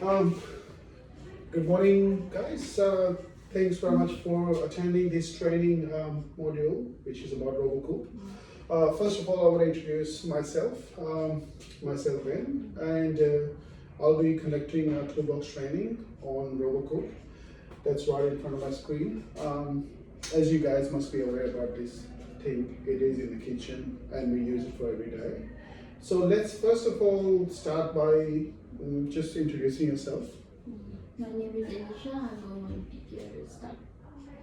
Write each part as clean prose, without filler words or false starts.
Um, Good morning, guys. Thanks very much for attending this training module, which is about Robo coupe. First of all, I want to introduce myself, Ben, and I'll be conducting a toolbox training on Robo coupe. That's right in front of my screen. As you guys must be aware about this thing, it is in the kitchen and we use it for every day. So let's first of all start by just introducing yourself. My name is Alicia. I'm going to pick your stuff.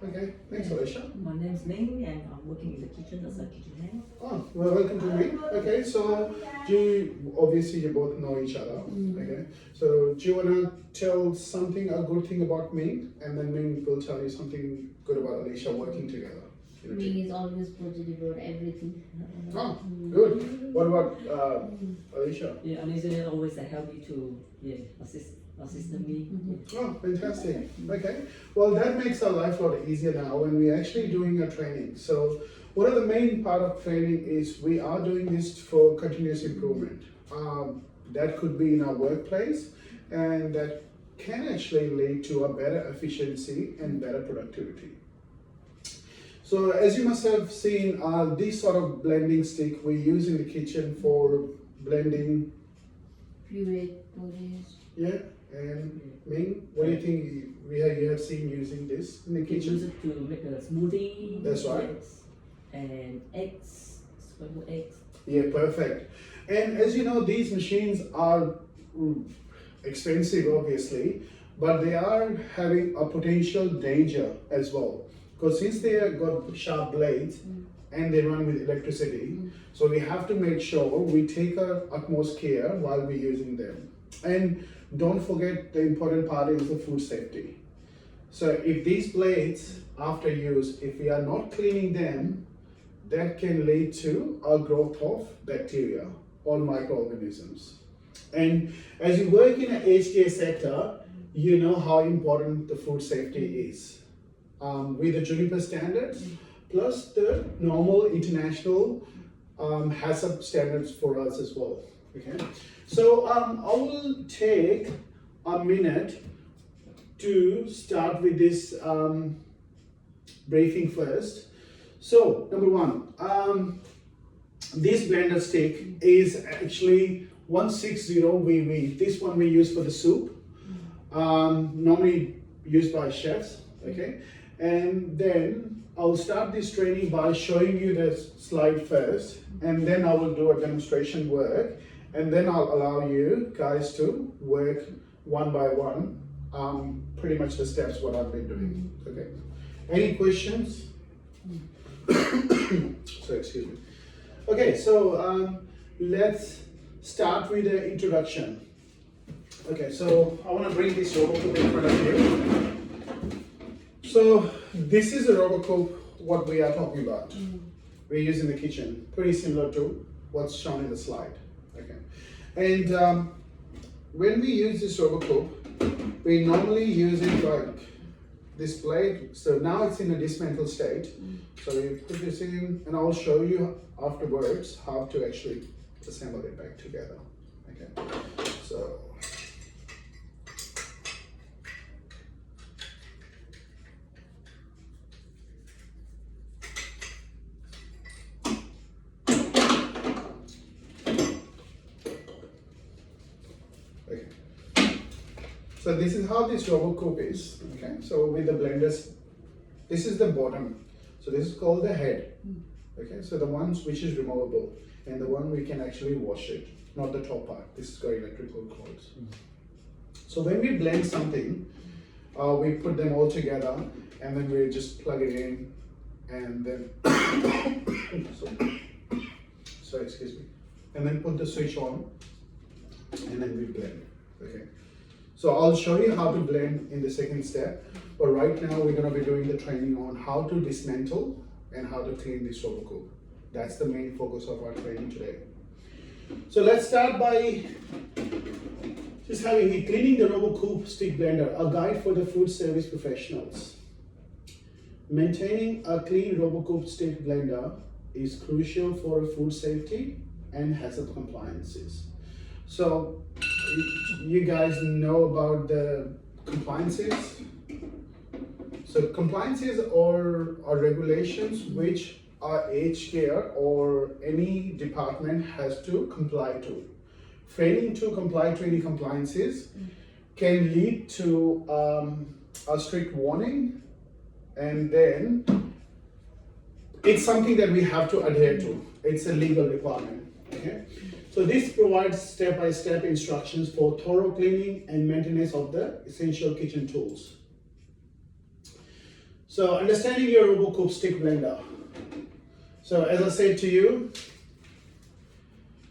Okay, thanks, Alicia. My name's Ming and I'm working in the kitchen as a kitchen hand. Oh, well, welcome to me. Okay, so obviously you both know each other. Okay, so do you want to tell a good thing about Ming, and then Ming will tell you something good about Alicia working together? Ming is always positive about everything. Oh, good. What about Alicia? Yeah, Alicia always help you to assist me. Oh, fantastic. Okay. Well, that makes our life a lot easier now when we're actually doing a training. So one of the main part of training is we are doing this for continuous improvement. That could be in our workplace, and that can actually lead to a better efficiency and better productivity. So as you must have seen, this sort of blending stick we use in the kitchen for blending. Puree, porridge. Yeah. And Ming, what do you think you have seen using this in the You can use kitchen? it to make a smoothie. That's right. Yes. And eggs, scrambled eggs. Yeah, perfect. And as you know, these machines are expensive, obviously, but they are having a potential danger as well. Because since they have got sharp blades and they run with electricity, so we have to make sure we take our utmost care while we're using them. And don't forget, the important part is the food safety. So if these blades, after use, if we are not cleaning them, that can lead to a growth of bacteria or microorganisms. And as you work in an HDA sector, you know how important the food safety is. With the Juniper standards, plus the normal international HACCP standards for us as well. Okay, so I will take a minute to start with this briefing first. So number one, this blender stick is actually 160VV. This one we use for the soup, normally used by chefs. Okay, and then I'll start this training by showing you the slide first, and then I will do a demonstration work, and then I'll allow you guys to work one by one, pretty much the steps what I've been doing. Okay. Any questions? So excuse me. Okay, so let's start with the introduction. Okay, so I want to bring this Robo coupe in front of you. So this is a Robo coupe, what we are talking about. We use in the kitchen, pretty similar to what's shown in the slide. Okay, and when we use this Robo coupe, we normally use it like this blade. So now it's in a dismantled state. So you put this in, and I'll show you afterwards how to actually assemble it back together. Okay, so. So this is how this Robo coupe is. Okay, so with the blenders, this is the bottom. So this is called the head. Okay, so the ones which is removable, and the one we can actually wash it, not the top part. This has got electrical cords. So when we blend something, we put them all together, and then we just plug it in, and then so excuse me, and then put the switch on, and then we blend. Okay. So I'll show you how to blend in the second step, but right now we're going to be doing the training on how to dismantle and how to clean this Robo coupe. That's the main focus of our training today. So let's start by just cleaning the Robo coupe stick blender, a guide for the food service professionals. Maintaining a clean Robo coupe stick blender is crucial for food safety and HACCP compliances. So you guys know about the compliances. So compliances are regulations which our aged care or any department has to comply to. Failing to comply to any compliances can lead to a strict warning, and then it's something that we have to adhere to. It's a legal requirement. Okay? So this provides step-by-step instructions for thorough cleaning and maintenance of the essential kitchen tools. So understanding your Robo coupe stick blender. So as I said to you,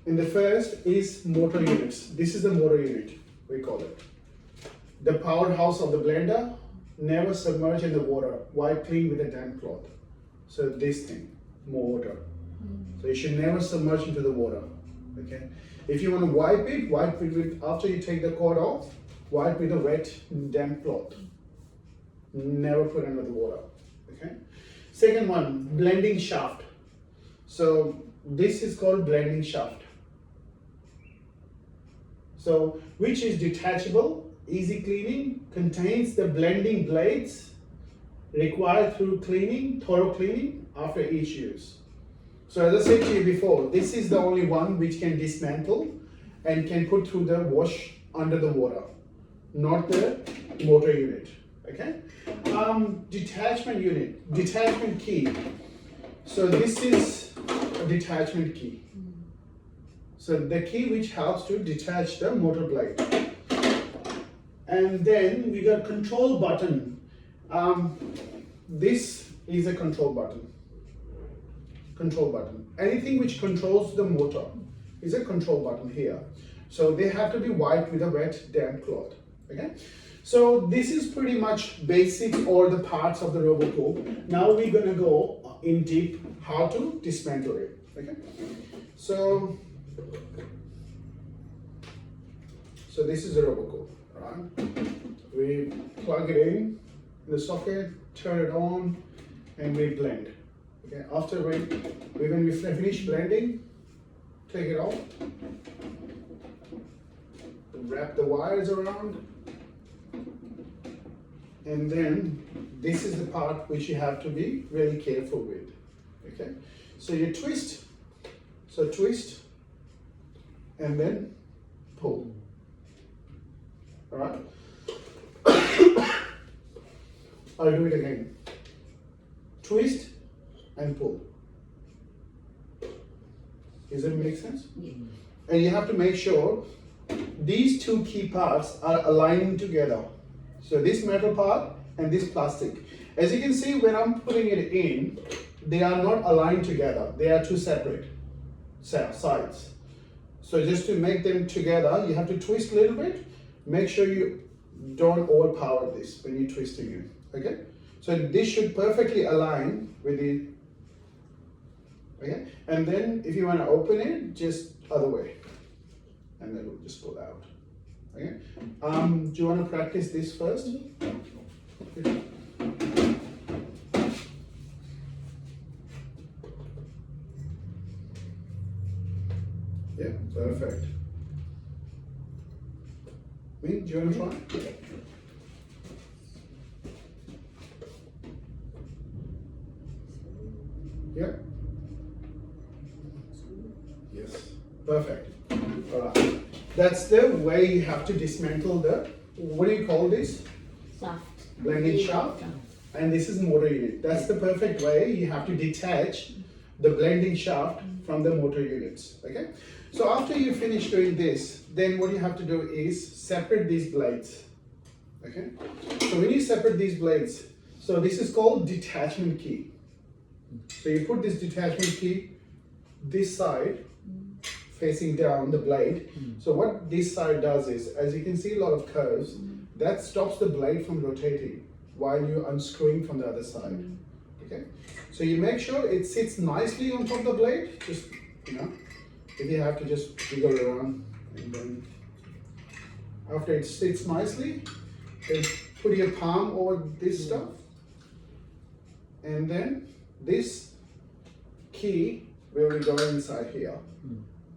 in the first is motor units. This is the motor unit, we call it. The powerhouse of the blender, never submerge in the water. Wipe clean with a damp cloth. So this thing, motor. So you should never submerge into the water. Okay. If you want to wipe it with, after you take the cord off, wipe with a wet, damp cloth. Never put under the water. Okay. Second one, blending shaft. So this is called blending shaft. So which is detachable, easy cleaning, contains the blending blades required through thorough cleaning after each use. So as I said to you before, this is the only one which can dismantle and can put through the wash under the water, not the motor unit. Okay. Detachment unit, detachment key. So this is a detachment key. So the key which helps to detach the motor blade. And then we got control button. This is a control button. Control button. Anything which controls the motor is a control button here. So they have to be wiped with a wet, damp cloth. Okay. So this is pretty much basic or the parts of the Robo coupe. Now we're gonna go in deep how to dismantle it. Okay. So this is a Robo coupe. Right. We plug it in the socket, turn it on, and we blend. Okay. After when we finish blending, take it off, wrap the wires around, and then this is the part which you have to be really careful with. Okay. So you twist, and then pull. All right. I'll do it again. Twist and pull. Does that make sense? Yeah. And you have to make sure these two key parts are aligning together. So this metal part and this plastic. As you can see, when I'm putting it in, they are not aligned together. They are two separate sides. So just to make them together, you have to twist a little bit. Make sure you don't overpower this when you're twisting it. Okay? So this should perfectly align with the. Okay? And then if you want to open it, just other way. And then we'll just pull out. Okay? Do you want to practice this first? Okay. Yeah, perfect. Me, do you want to try? Yeah. Yes. Perfect. All right. That's the way you have to dismantle the, what do you call this? Shaft. Blending shaft. And this is motor unit. That's the perfect way you have to detach the blending shaft from the motor units. Okay. So after you finish doing this, then what you have to do is separate these blades. Okay. So when you separate these blades, so this is called detachment key. So you put this detachment key this side, facing down the blade. So what this side does is, as you can see a lot of curves, that stops the blade from rotating while you're unscrewing from the other side. Okay. So you make sure it sits nicely on top of the blade. Just, if you have to just wiggle around, and then after it sits nicely, then put your palm over this stuff, and then this key will be going inside here,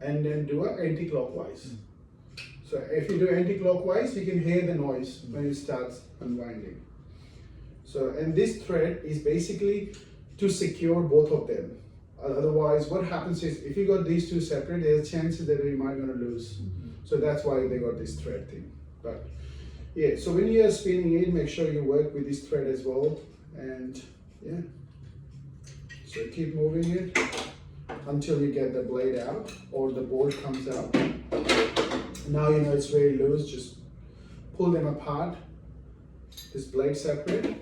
and then do an anti-clockwise. So if you do anti-clockwise, you can hear the noise when it starts unwinding. So, and this thread is basically to secure both of them. Otherwise, what happens is if you got these two separate, there's chances that you might gonna lose. So that's why they got this thread thing. But yeah, so when you're spinning it, make sure you work with this thread as well. And yeah, so keep moving it until you get the blade out or the bolt comes out. Now you know it's very loose, just pull them apart, this blade separate.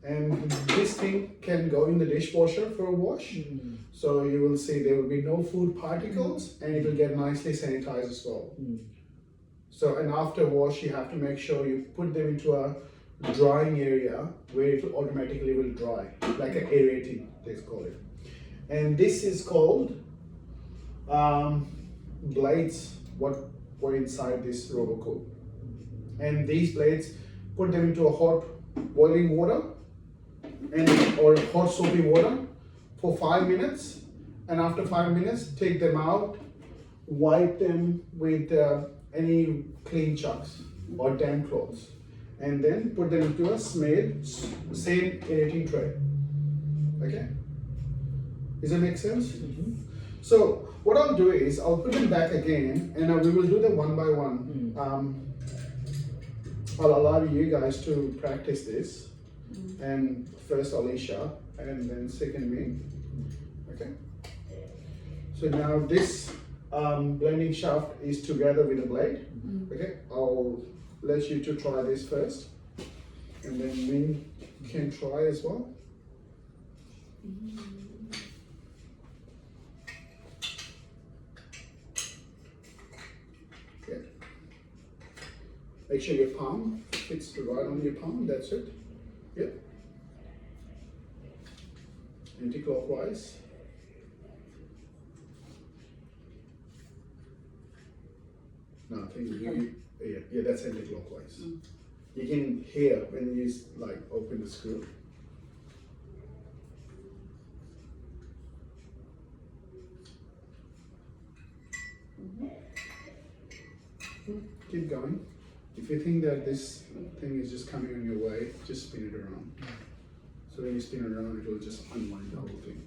And this thing can go in the dishwasher for a wash. So you will see there will be no food particles and it will get nicely sanitized as well. So, and after wash, you have to make sure you put them into a drying area where it automatically will dry, like an aerating, they call it. And this is called blades, what were inside this Robo coupe. And these blades, put them into a hot boiling water or hot soapy water for 5 minutes, and after 5 minutes take them out, wipe them with any clean chucks or damp clothes, and then put them into a same aerating tray. Okay, does that make sense? So what I'll do is I'll put them back again, and we will do them one by one. I'll allow you guys to practice this, and first Alicia, and then second me. Okay. So now this blending shaft is together with the blade. Okay. I'll let you to try this first, and then me can try as well. Okay. Make sure your palm fits right on your palm. That's it. Yep. Anti-clockwise. No, I think yeah, that's anti-clockwise. You can hear when you like open the screw. Keep going. If you think that this thing is just coming on your way, just spin it around. So when you spin it around, it will just unwind the whole thing.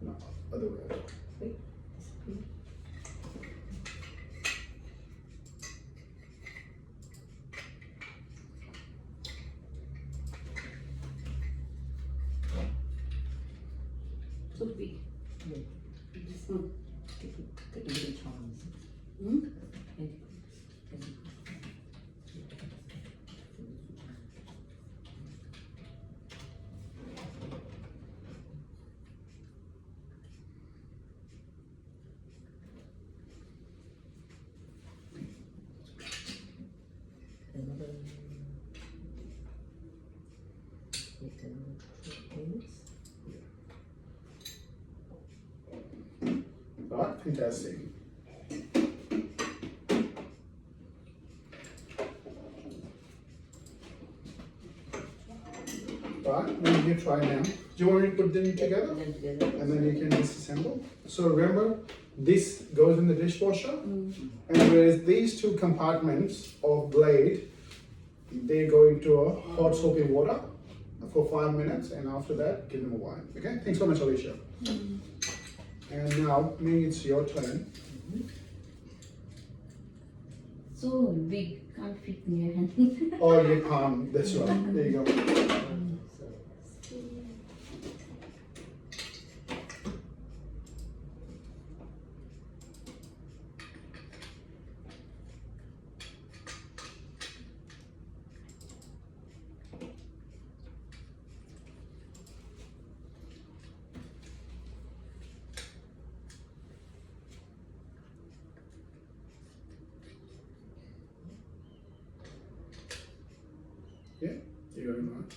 No, other way. So big. This one. The English charms. Right, fantastic. Right, then you try now. Do you want me to put them together? And then you can disassemble. So remember, this goes in the dishwasher, and whereas these two compartments of blade, they go into a hot soapy water for 5 minutes, and after that, give them a wipe. Okay, thanks so much, Alicia. And now, me, it's your turn. So big, can't fit in your hand. Oh, your palm, that's right. There you go. Yeah, you got it right.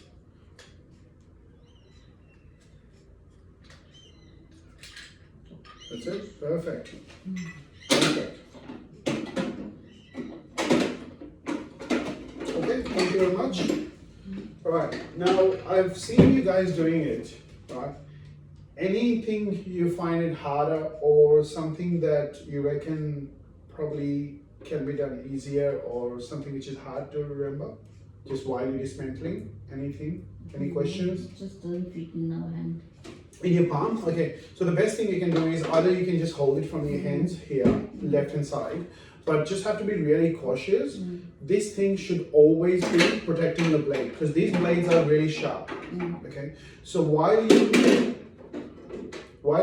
That's it. Perfect. Perfect. Okay, thank you very much. All right, now I've seen you guys doing it, right? anything you find it harder or something that you reckon probably can be done easier or something which is hard to remember just while you're dismantling? Anything? Any questions? Just don't fit in our hand. In your palm? Okay, so the best thing you can do is either you can just hold it from your hands here, left hand side, but just have to be really cautious. This thing should always be protecting the blade because these blades are really sharp. Okay, so while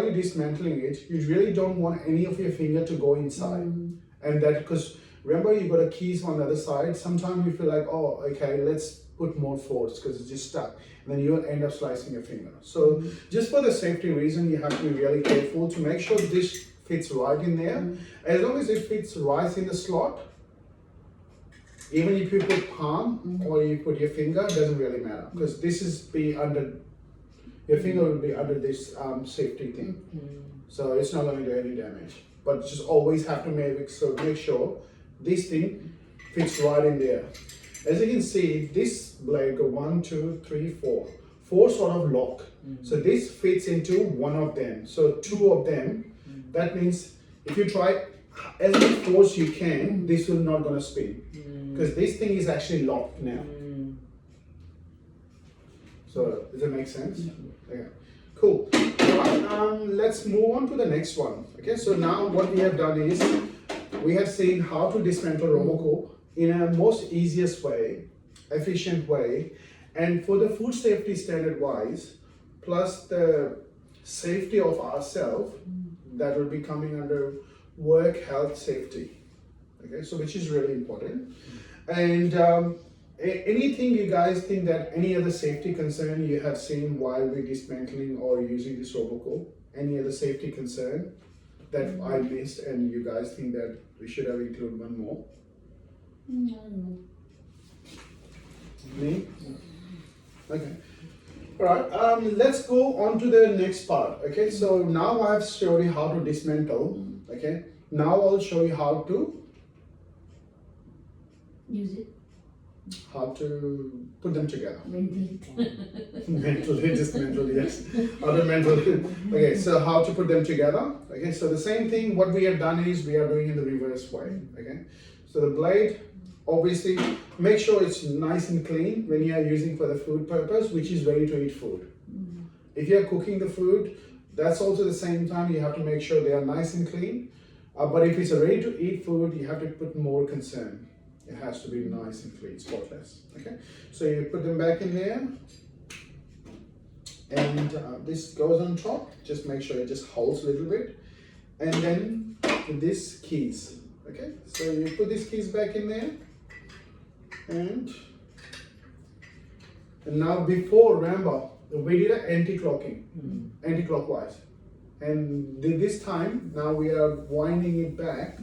you're dismantling it, you really don't want any of your finger to go inside. And that, because remember you got a keys on the other side, sometimes you feel like, oh, okay, let's put more force because it's just stuck. And then you'll end up slicing your finger. So just for the safety reason, you have to be really careful to make sure this fits right in there. As long as it fits right in the slot, even if you put palm or you put your finger, it doesn't really matter because this is be under, your finger will be under this safety thing. So it's not going to do any damage. But just always have to make sure this thing fits right in there. As you can see, this blade go 1, 2, 3, 4. 4 sort of lock. So this fits into one of them. So 2 of them. That means if you try as much force you can, this will not gonna spin because this thing is actually locked now. So does that make sense? Okay. Cool. Right, let's move on to the next one. Okay, so now what we have done is we have seen how to dismantle Robo coupe in a most easiest way, efficient way, and for the food safety standard wise, plus the safety of ourselves, that will be coming under work health safety. Okay, so which is really important. And anything you guys think that any other safety concern you have seen while we're dismantling or using this Robo coupe? Any other safety concern that I missed and you guys think that we should have included one more? No. Me? Okay. Alright, let's go on to the next part. Okay, so now I've shown you how to dismantle. Okay, now I'll show you how to Use it. How to put them together. Mentally. Just mentally, yes. Other mental. Okay, so how to put them together. Okay, so the same thing, what we have done is we are doing in the reverse way. Okay, so the blade, obviously, make sure it's nice and clean when you are using for the food purpose, which is ready to eat food. If you are cooking the food, that's also the same time you have to make sure they are nice and clean. But if it's a ready to eat food, you have to put more concern. It has to be nice and clean, spotless. Okay, so you put them back in there, and this goes on top. Just make sure it just holds a little bit, and then this keys. Okay, so you put these keys back in there, and now before, remember we did an anti-clockwise, and this time now we are winding it back.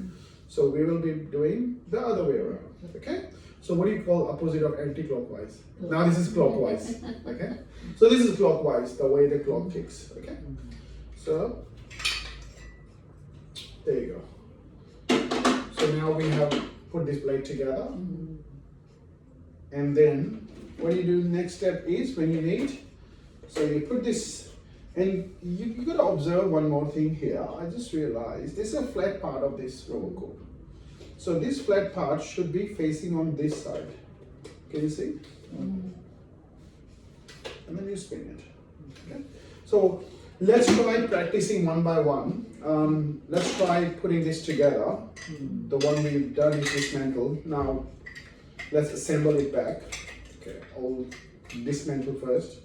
So we will be doing the other way around. Okay, so what do you call opposite of anti-clockwise? Now this is clockwise. Okay, so this is clockwise, the way the clock ticks. Okay, so there you go. So now we have put this blade together, and then what you do next step is when you need, so you put this, and you got to observe one more thing here. I just realized this is a flat part of this Robo coupe. So this flat part should be facing on this side. Can you see? And then you spin it. Okay. So let's try practicing one by one. Let's try putting this together. The one we've done is dismantled. Now let's assemble it back. Okay, I'll dismantle first.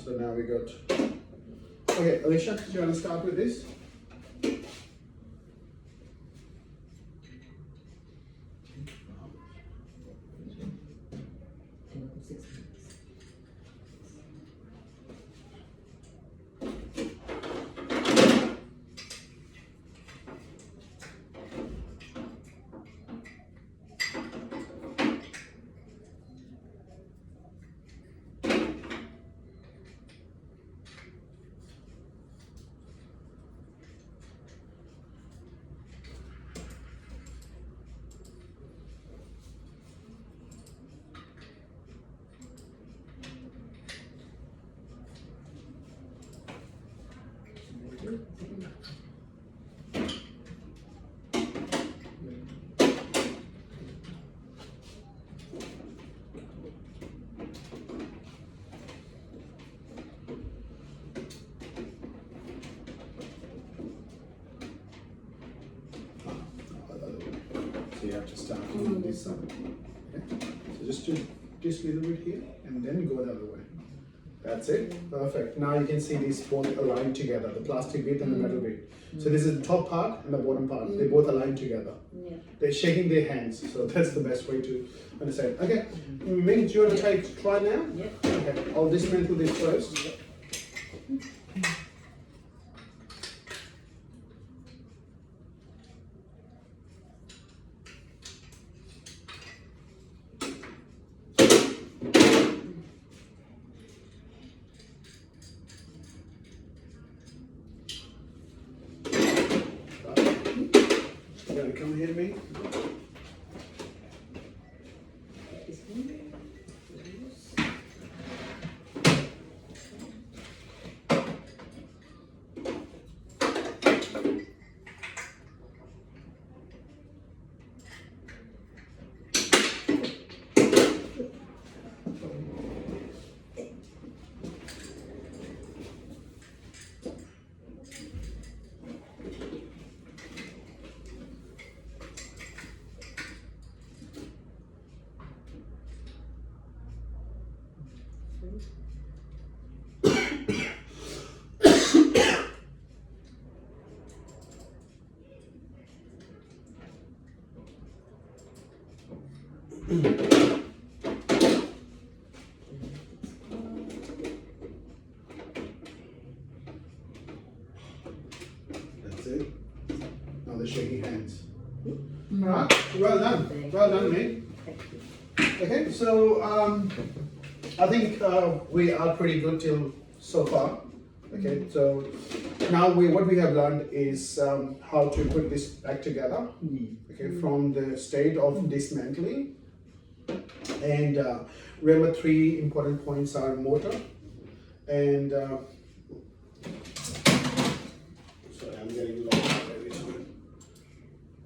So now we got. Okay, Alicia, do you want to start with this? have to start on this side. Okay? So just do this little bit here and then go the other way. That's it. Perfect. Now you can see these both aligned together, the plastic bit and the metal bit. So this is the top part and the bottom part. They both align together. Yeah. They're shaking their hands. So that's the best way to understand. Okay. Ming, do you want to try now? Yeah. Okay. I'll dismantle this first. You gotta come here, Ming. This one. That's it. Now they're shaking hands. Alright, well done. Well done, mate. Okay, so I think we are pretty good till so far. Okay, so now what we have learned is how to put this back together. Okay, from the state of dismantling. And remember, 3 important points are motor and sorry, I'm getting lost every time.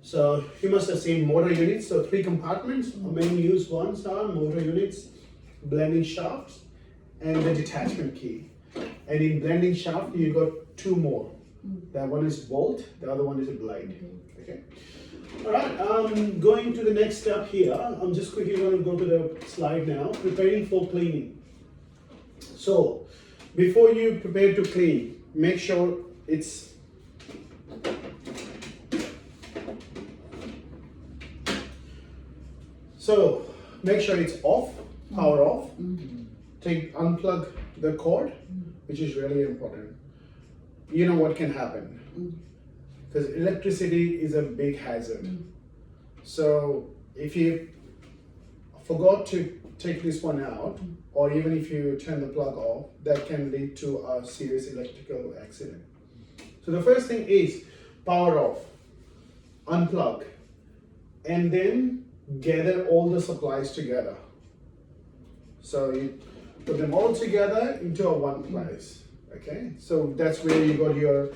So you must have seen motor units. So 3 compartments. Main used ones are motor units, blending shafts, and the detachment key. And in blending shaft, you got 2 more. That one is bolt, the other one is a blade. Okay. All right. Going to the next step here. I'm just quickly going to go to the slide now. Preparing for cleaning. So before you prepare to clean, make sure it's off, power off. Unplug the cord, which is really important. You know what can happen, because electricity is a big hazard. So if you forgot to take this one out, or even if you turn the plug off, that can lead to a serious electrical accident. So the first thing is power off, unplug, and then gather all the supplies together. So you put them all together into one place. Okay, so that's where you got your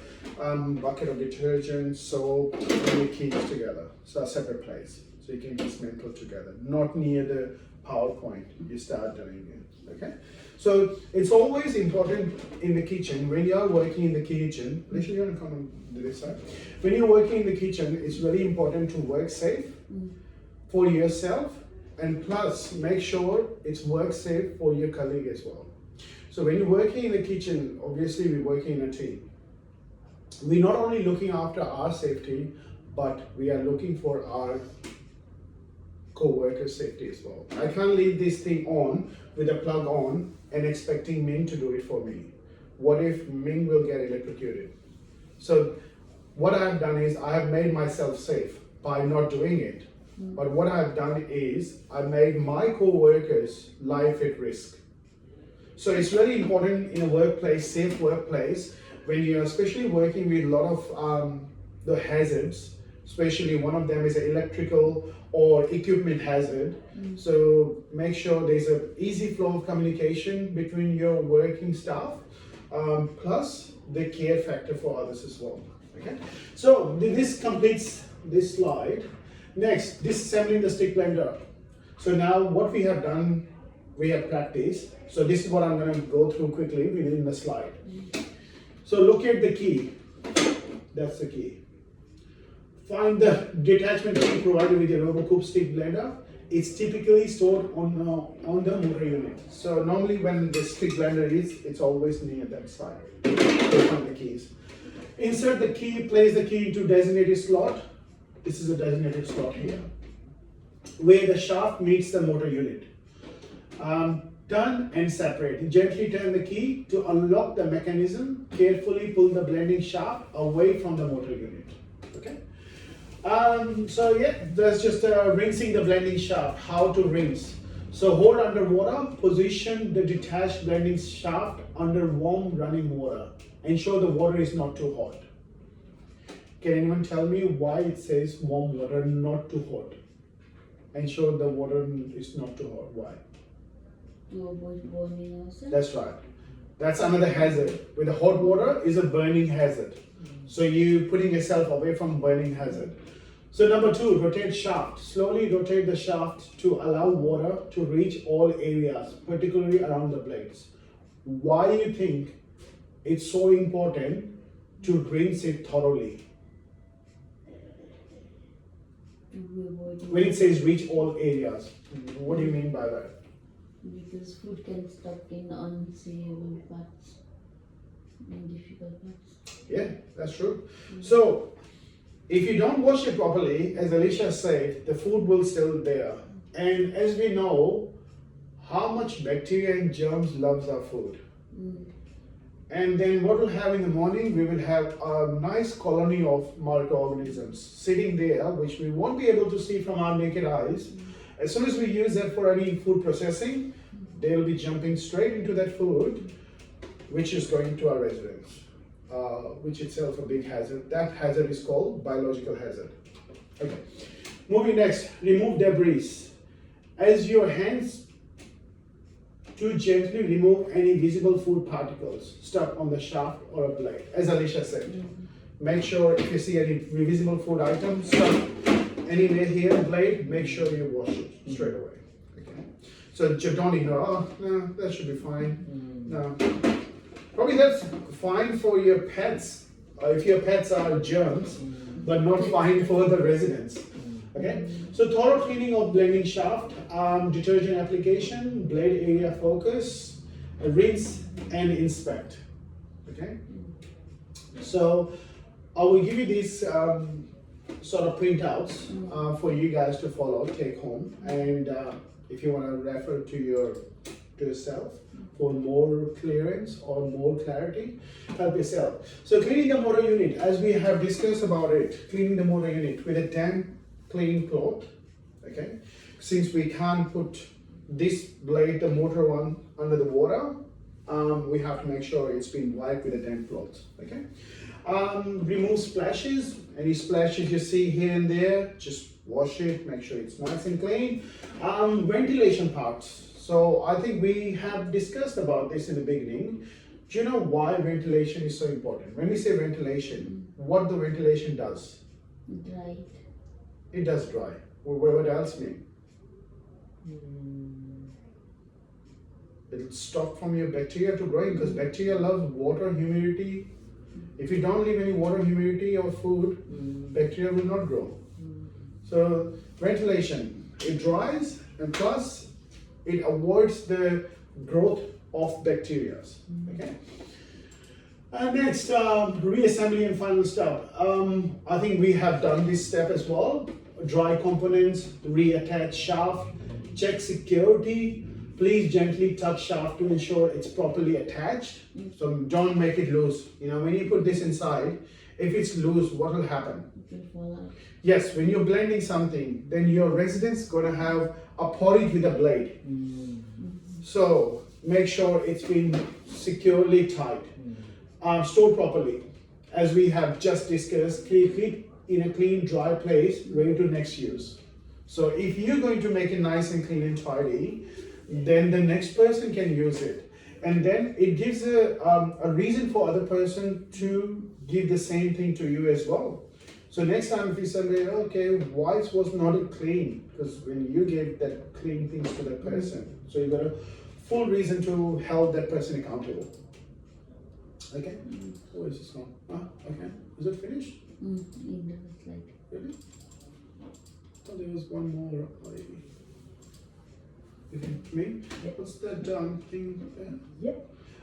bucket of detergent, soap, and your keys together. So a separate place. So you can dismantle together, not near the power point. You start doing it. Okay, so it's always important in the kitchen when you are working in the kitchen. Alicia, you want to come on this side? When you're working in the kitchen, it's really important to work safe for yourself, and plus make sure it's work safe for your colleague as well. So when you're working in the kitchen, obviously we're working in a team. We're not only looking after our safety, but we are looking for our co-workers' safety as well. I can't leave this thing on with a plug on and expecting Ming to do it for me. What if Ming will get electrocuted? So what I've done is I have made myself safe by not doing it. But what I've done is I made my co-workers' life at risk. So it's really important in a workplace, safe workplace, when you're especially working with a lot of the hazards, especially one of them is an electrical or equipment hazard. So make sure there's an easy flow of communication between your working staff, plus the care factor for others as well. Okay, so this completes this slide. Next, disassembling the stick blender. So now what we have done, we have practiced. So this is what I'm going to go through quickly within the slide. So look at the key. That's the key. find the detachment key provided with the Robo coupe stick blender. It's typically stored on the motor unit. So normally when the stick blender is, it's always near that side. To find the keys. Insert the key, place the key into designated slot. This is a designated slot here, where the shaft meets the motor unit. Turn and separate. Gently turn the key to unlock the mechanism. Carefully pull the blending shaft away from the motor unit. Okay. So yeah, that's just rinsing the blending shaft. How to rinse? So hold under water. Position the detached blending shaft under warm running water. Ensure the water is not too hot. Can anyone tell me why it says warm water, not too hot? Ensure the water is not too hot. Why? To avoid burning ourselves. That's right. That's another hazard. With the hot water is a burning hazard. So you putting yourself away from burning hazard. So number 2, rotate shaft. Slowly rotate the shaft to allow water to reach all areas, particularly around the blades. Why do you think it's so important to rinse it thoroughly? To avoid When it says reach all areas, what do you mean by that? because food can stuck in unsayable parts and difficult parts. Yeah, that's true. So, if you don't wash it properly, as Alicia said, the food will still there. And as we know, how much bacteria and germs loves our food. And then what we'll have in the morning, we will have a nice colony of microorganisms sitting there, which we won't be able to see from our naked eyes. As soon as we use that for any food processing, they'll be jumping straight into that food, which is going to our residence, which itself a big hazard. That hazard is called biological hazard. Okay. Moving next, remove debris. As your hands to gently remove any visible food particles stuck on the shaft or a blade, as Alicia said. Make sure if you see any visible food items stuck anywhere here on the blade, make sure you wash it straight away. Okay. So don't ignore, oh, no, that should be fine. No. Probably that's fine for your pets, if your pets are germs, but not fine for the residents. Okay, so thorough cleaning of blending shaft, detergent application, blade area focus, rinse and inspect. Okay, so I will give you these sort of printouts for you guys to follow, take home, and if you want to refer to yourself for more clearance or more clarity, help yourself. So cleaning the motor unit, as we have discussed about it, cleaning the motor unit with a damp clean cloth. Okay, since we can't put this blade, the motor one, under the water, we have to make sure it's been wiped with a damp cloth. Okay, remove splashes. Any splashes you see here and there, just wash it, make sure it's nice and clean. Ventilation parts. So I think we have discussed about this in the beginning. Do you know why ventilation is so important? When we say ventilation, what the ventilation does? Dry. It does dry. What else mean? It'll stop from your bacteria to growing, because bacteria love water, humidity. If you don't leave any water, humidity or food, bacteria will not grow. So ventilation, it dries, and plus it avoids the growth of bacteria. Okay. Next, reassembly and final step. I think we have done this step as well. Dry components, reattach shaft, check security. Please gently touch shaft to ensure it's properly attached. So don't make it loose. You know, when you put this inside, if it's loose, what will happen? It will fall out. Yes, when you're blending something, then your resident's gonna have a porridge with a blade. So make sure it's been securely tied. Store properly, as we have just discussed. Keep it in a clean, dry place, ready to next use. So if you're going to make it nice and clean and tidy, then the next person can use it, and then it gives a reason for other person to give the same thing to you as well. So next time if you say, okay, why it was not clean? Because when you gave that clean things to that person, so you got a full reason to hold that person accountable. Okay, where is this going? Okay, is it finished? In the slide. Really? Thought there was one more. You think me? Yeah. What's that thing there? Yeah.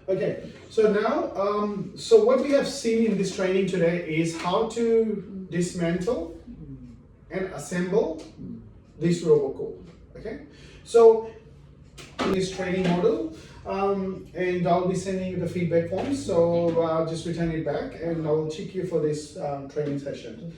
Okay, so now, so what we have seen in this training today is how to dismantle and assemble this Robo coupe. Okay, so in this training model, and I'll be sending you the feedback forms. So just return it back, and I'll check you for this training session.